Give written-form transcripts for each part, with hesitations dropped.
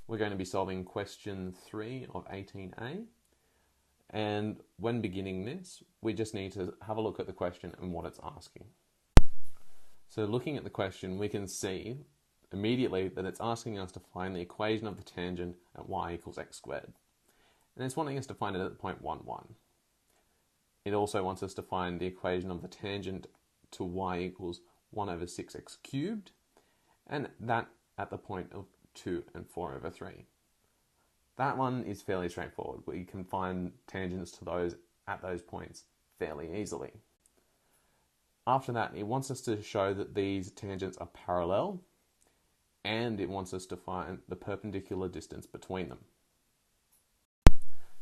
We're going to be solving question 3 of 18A. And when beginning this, we just need to have a look at the question and what it's asking. So looking at the question, we can see immediately that it's asking us to find the equation of the tangent at y equals x squared. And it's wanting us to find it at the point 1, 1. It also wants us to find the equation of the tangent to y equals 1 over 6x cubed, and that at the point of 2 and 4 over 3. That one is fairly straightforward. We can find tangents to those at those points fairly easily. After that, it wants us to show that these tangents are parallel, and it wants us to find the perpendicular distance between them.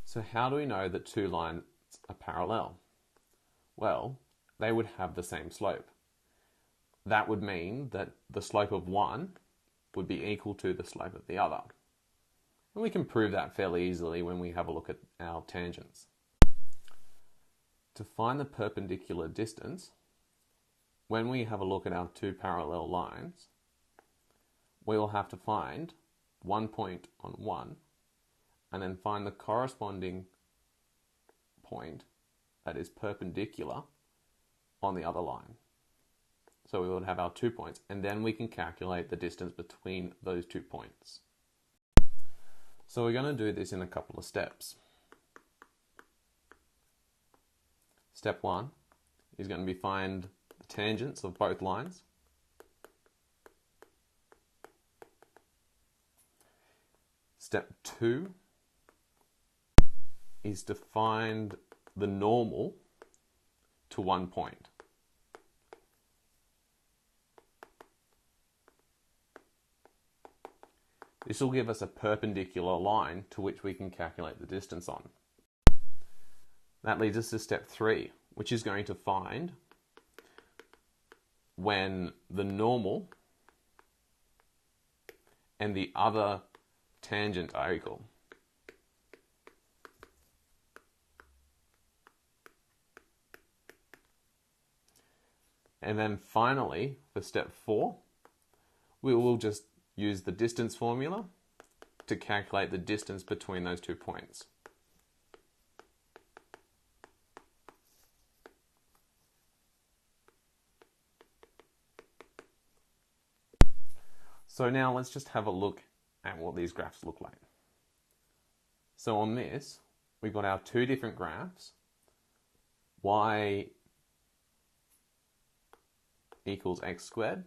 So how do we know that two lines are parallel? Well, they would have the same slope. That would mean that the slope of one would be equal to the slope of the other. And we can prove that fairly easily when we have a look at our tangents. To find the perpendicular distance, when we have a look at our two parallel lines, we will have to find one point on one and then find the corresponding point that is perpendicular on the other line. So we would have our 2 points, and then we can calculate the distance between those 2 points. So we're going to do this in a couple of steps. Step 1 is going to be find the tangents of both lines. Step 2 is to find the normal to one point. This will give us a perpendicular line to which we can calculate the distance on. That leads us to step 3, which is going to find when the normal and the other tangent are equal. And then finally, for step 4, we will just use the distance formula to calculate the distance between those 2 points. So now let's just have a look at what these graphs look like. So on this, we've got our two different graphs, y equals x squared,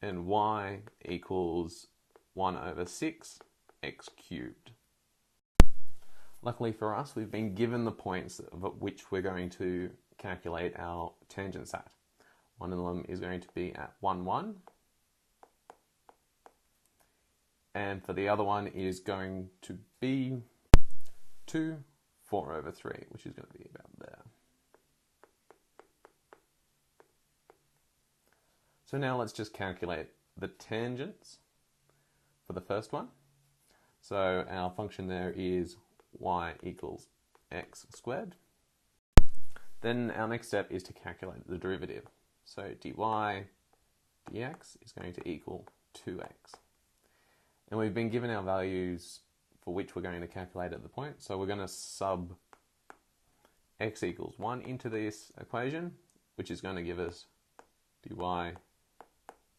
and y equals 1 over 6 x cubed. Luckily for us, we've been given the points at which we're going to calculate our tangents at. One of them is going to be at 1, 1, and for the other one is going to be 2, 4 over 3, which is going to be about there. So now let's just calculate the tangents for the first one. So our function there is y equals x squared. Then our next step is to calculate the derivative. So dy dx is going to equal 2x. And we've been given our values for which we're going to calculate at the point. So we're going to sub x equals 1 into this equation, which is going to give us dy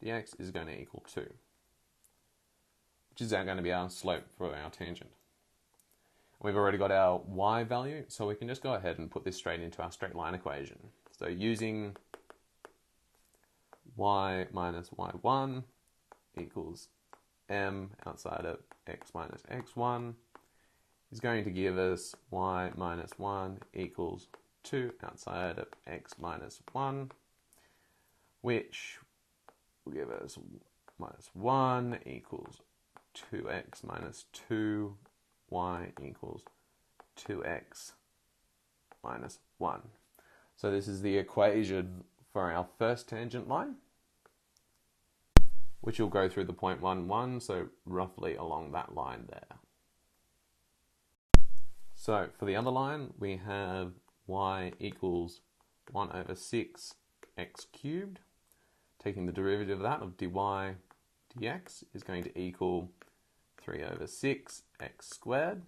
dx is going to equal 2, which is going to be our slope for our tangent. We've already got our y value, so we can just go ahead and put this straight into our straight line equation. So using y minus y1 equals m outside of x minus x1 is going to give us y minus 1 equals 2 outside of x minus 1, which will give us minus 1 equals 2x minus 2, y equals 2x minus 1. So this is the equation for our first tangent line, which will go through the point 1, 1, so roughly along that line there. So for the other line, we have y equals 1 over 6 x cubed. Taking the derivative of that, of dy dx is going to equal 3 over 6 x squared,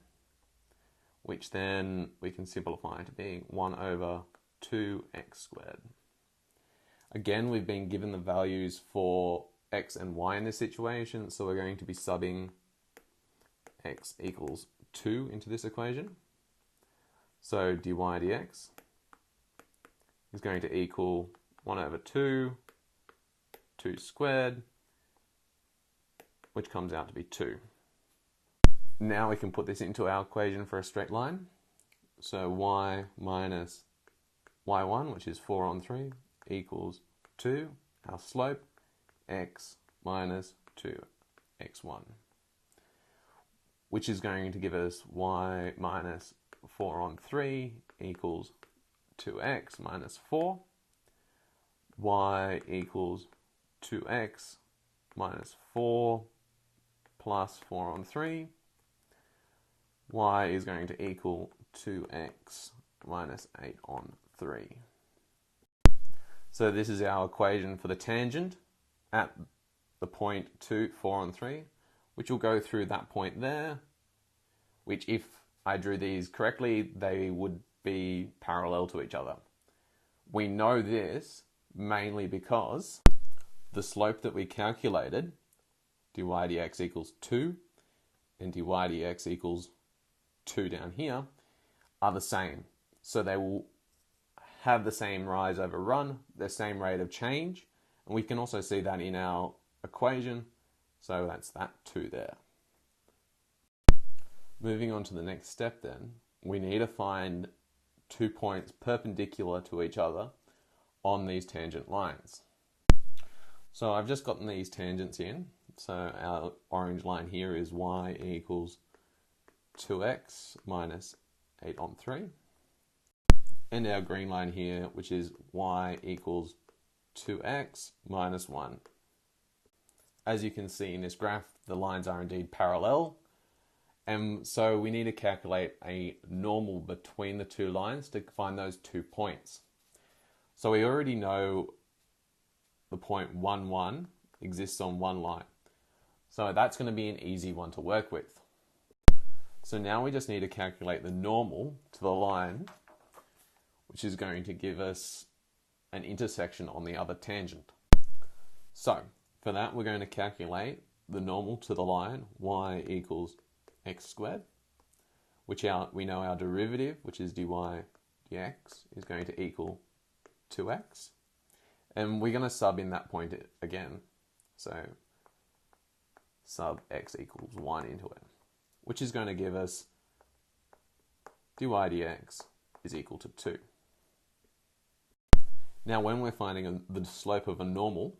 which then we can simplify to being 1 over 2x squared. Again, we've been given the values for x and y in this situation, so we're going to be subbing x equals 2 into this equation. So dy dx is going to equal 1 over 2 squared, which comes out to be 2. Now we can put this into our equation for a straight line. So y minus y1, which is 4 on 3, equals 2. Our slope, x minus 2x1, which is going to give us y minus 4 on 3 equals 2x minus 4. Y equals 2x minus 4 plus 4 on 3. Y is going to equal 2x minus 8 on 3. So this is our equation for the tangent at the point 2, 4 on 3, which will go through that point there, which if I drew these correctly, they would be parallel to each other. We know this mainly because the slope that we calculated, dy dx equals 2, and dy dx equals 2 down here, are the same. So they will have the same rise over run, the same rate of change, and we can also see that in our equation, so that's that 2 there. Moving on to the next step then, we need to find 2 points perpendicular to each other on these tangent lines. So I've just gotten these tangents in. So our orange line here is y equals 2x minus 8 on 3. And our green line here, which is y equals 2x minus 1. As you can see in this graph, the lines are indeed parallel. And so we need to calculate a normal between the two lines to find those 2 points. So we already know the point 1, 1 exists on one line. So that's going to be an easy one to work with. So now we just need to calculate the normal to the line, which is going to give us an intersection on the other tangent. So for that, we're going to calculate the normal to the line, y equals x squared, which we know our derivative, which is dy dx, is going to equal 2x. And we're going to sub in that point again. So sub x equals 1 into it, which is going to give us dy dx is equal to 2. Now when we're finding the slope of a normal,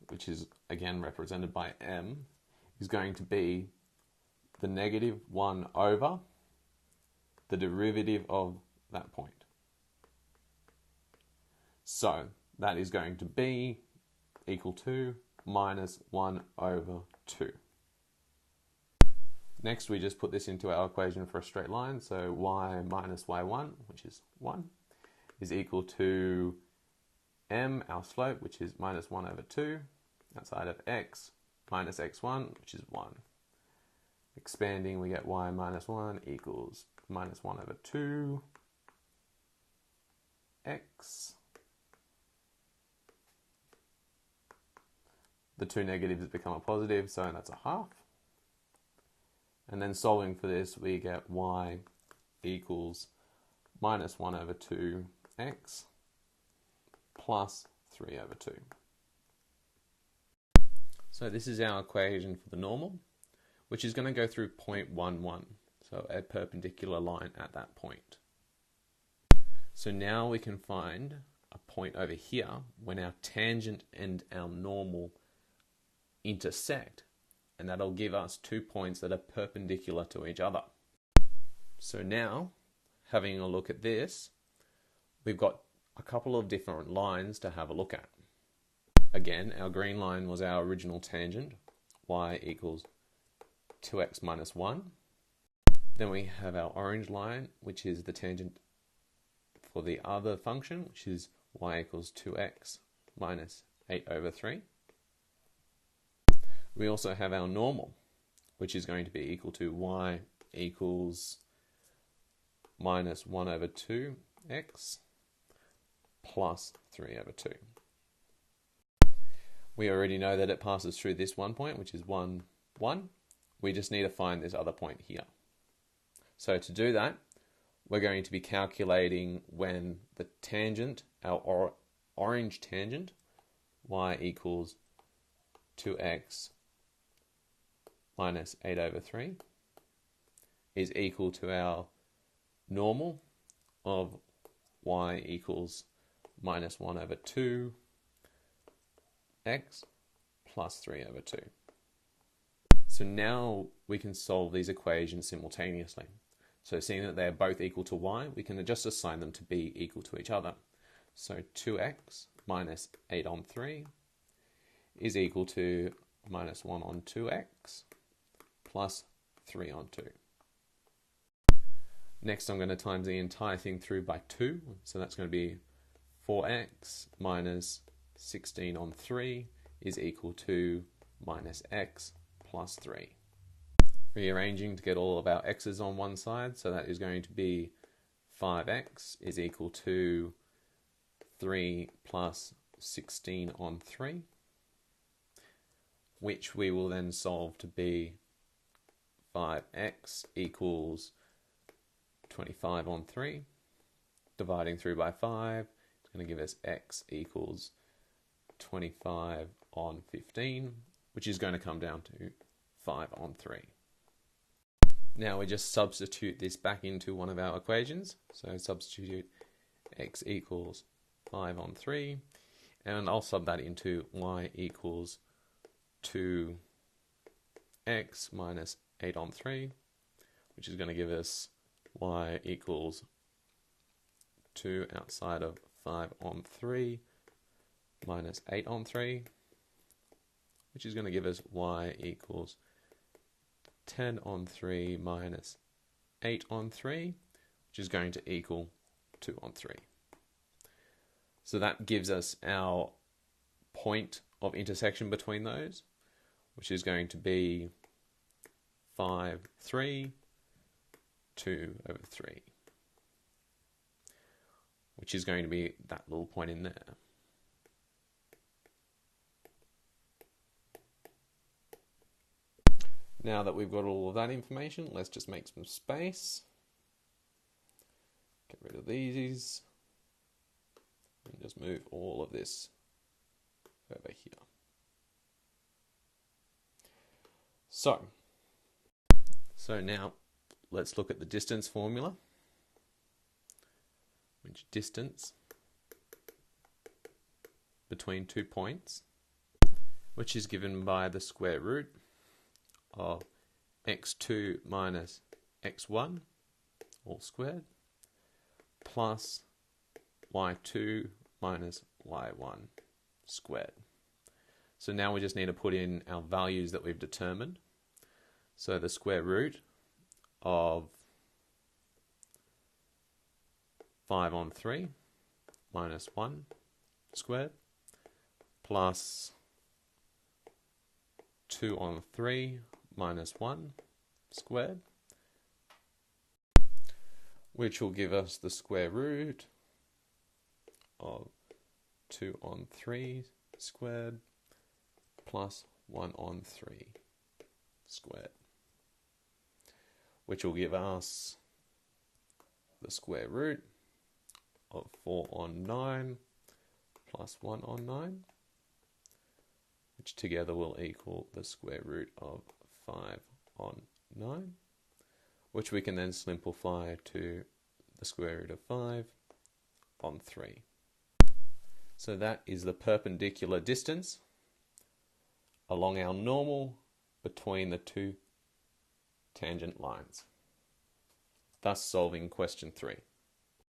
which is again represented by m, is going to be the negative 1 over the derivative of that point. So that is going to be equal to minus 1 over 2. Next, we just put this into our equation for a straight line. So y minus y1, which is 1, is equal to m, our slope, which is minus 1 over 2, outside of x minus x1, which is 1. Expanding, we get y minus 1 equals minus 1 over 2 x. The two negatives become a positive, so that's a half. And then solving for this, we get y equals minus 1 over 2x plus 3 over 2. So this is our equation for the normal, which is going to go through point 1, 1, so a perpendicular line at that point. So now we can find a point over here when our tangent and our normal intersect, and that'll give us 2 points that are perpendicular to each other. So now, having a look at this, we've got a couple of different lines to have a look at. Again, our green line was our original tangent, y equals 2x minus 1. Then we have our orange line, which is the tangent for the other function, which is y equals 2x minus 8 over 3. We also have our normal, which is going to be equal to y equals minus 1 over 2x plus 3 over 2. We already know that it passes through this one point, which is 1, 1. We just need to find this other point here. So to do that, we're going to be calculating when the tangent, our orange tangent, y equals 2x minus 8 over 3, is equal to our normal of y equals minus 1 over 2x plus 3 over 2. So now we can solve these equations simultaneously. So seeing that they're both equal to y, we can just assign them to be equal to each other. So 2x minus 8 on 3 is equal to minus 1 on 2x plus 3 on 2. Next I'm going to times the entire thing through by 2, so that's going to be 4x minus 16 on 3 is equal to minus x plus 3. Rearranging to get all of our x's on one side, so that is going to be 5x is equal to 3 plus 16 on 3, which we will then solve to be 5x equals 25 on 3. Dividing through by 5, it's going to give us x equals 25 on 15, which is going to come down to 5 on 3. Now we just substitute this back into one of our equations. So substitute x equals 5 on 3, and I'll sub that into y equals 2x minus 8 on 3, which is going to give us y equals 2 outside of 5 on 3 minus 8 on 3, which is going to give us y equals 10 on 3 minus 8 on 3, which is going to equal 2 on 3. So that gives us our point of intersection between those, which is going to be 5, 3, 2 over 3, which is going to be that little point in there. Now that we've got all of that information, let's just make some space. Get rid of these. And just move all of this over here. So now let's look at the distance formula, which distance between 2 points, which is given by the square root of x2 minus x1 all squared plus y2 minus y1 squared. So now we just need to put in our values that we've determined. So the square root of 5 on 3 minus 1 squared plus 2 on 3 minus 1 squared, which will give us the square root of 2 on 3 squared plus 1 on 3 squared, which will give us the square root of 4 on 9 plus 1 on 9, which together will equal the square root of 5 on 9, which we can then simplify to the square root of 5 on 3. So that is the perpendicular distance along our normal between the two tangent lines, thus solving question 3.